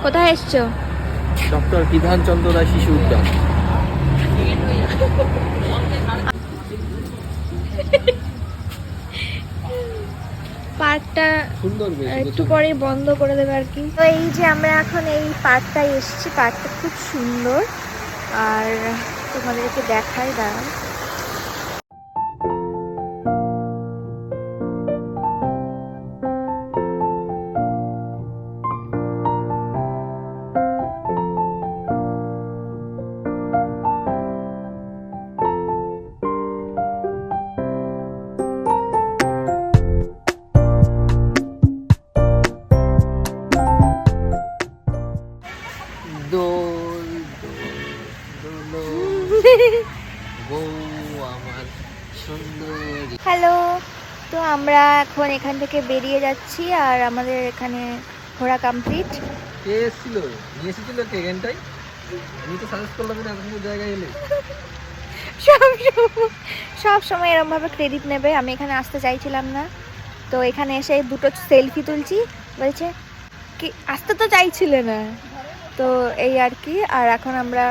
কোথায় এসছো? ডক্টর বিধান চন্দ্র রায় শিশু উদ্যান। পার্কটা সুন্দর একটু পরেই বন্ধ করে দেবে আর কি। তো এই যে আমরা এখন এই পার্কটায় এসেছি, পার্কটা খুব সুন্দর আর তোমাদেরকে দেখাই দাঁড়াও। দোল দোল দোল বউ আমার সুন্দরী। হ্যালো, তো আমরা এখন এখান থেকে বেরিয়ে যাচ্ছি আর আমাদের এখানে ঘোরা কমপ্লিট। কে এসেছিল, নিয়ে এসেছিল কে এখানটাই? আমি তো সাজেস্ট করলাম না এত সুন্দর জায়গায় এলে। সব সময় এরকম ভাবে ক্রেডিট নেবে। আমি এখানে আসতে চাইছিলাম না, তো এখানে এসে দুটো সেলফি তুলছি, বলছে কি আসতে তো চাইছিলে না, তো এই আর কি। আর এখন আমরা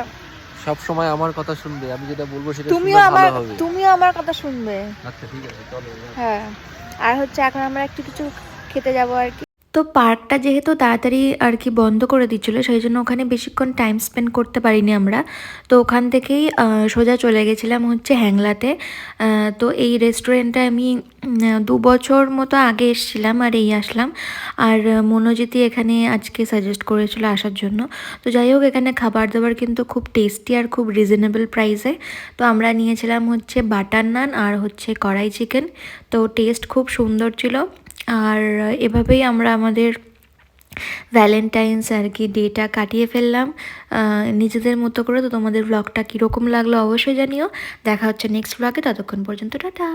সব সময় আমার কথা শুনবে, আমি যেটা বলবো সেটা তুমিও শুনলে আমার ভালো হবে। তুমিও আমার কথা শুনবে। আচ্ছা ঠিক আছে চলো। হ্যাঁ, আর হচ্ছে এখন আমরা একটু কিছু খেতে যাবো আর কি। তো পার্কটা যেহেতু তাড়াতাড়ি আর কি বন্ধ করে দিচ্ছিলো, সেই জন্য ওখানে বেশিক্ষণ টাইম স্পেন্ড করতে পারিনি আমরা। তো ওখান থেকেই সোজা চলে গেছিলাম হচ্ছে হ্যাংলাতে। তো এই রেস্টুরেন্টে আমি 2 বছর মতো আগে এসেছিলাম আর এই আসলাম। আর মনোজিতি এখানে আজকে সাজেস্ট করেছিল আসার জন্য। তো যাই হোক, এখানে খাবার দাবার কিন্তু খুব টেস্টি আর খুব রিজনেবল প্রাইসে। তো আমরা নিয়েছিলাম হচ্ছে বাটার নান আর হচ্ছে কড়াই চিকেন। তো টেস্ট খুব সুন্দর ছিল। আর এভাবেই আমরা আমাদের ভ্যালেন্টাইন্স আর কি ডেটা কাটিয়ে ফেললাম নিজেদের মতো করে। তো তোমাদের ব্লগটা কীরকম লাগলো অবশ্যই জানিও। দেখা হচ্ছে নেক্সট ব্লগে, ততক্ষণ পর্যন্ত টাটা।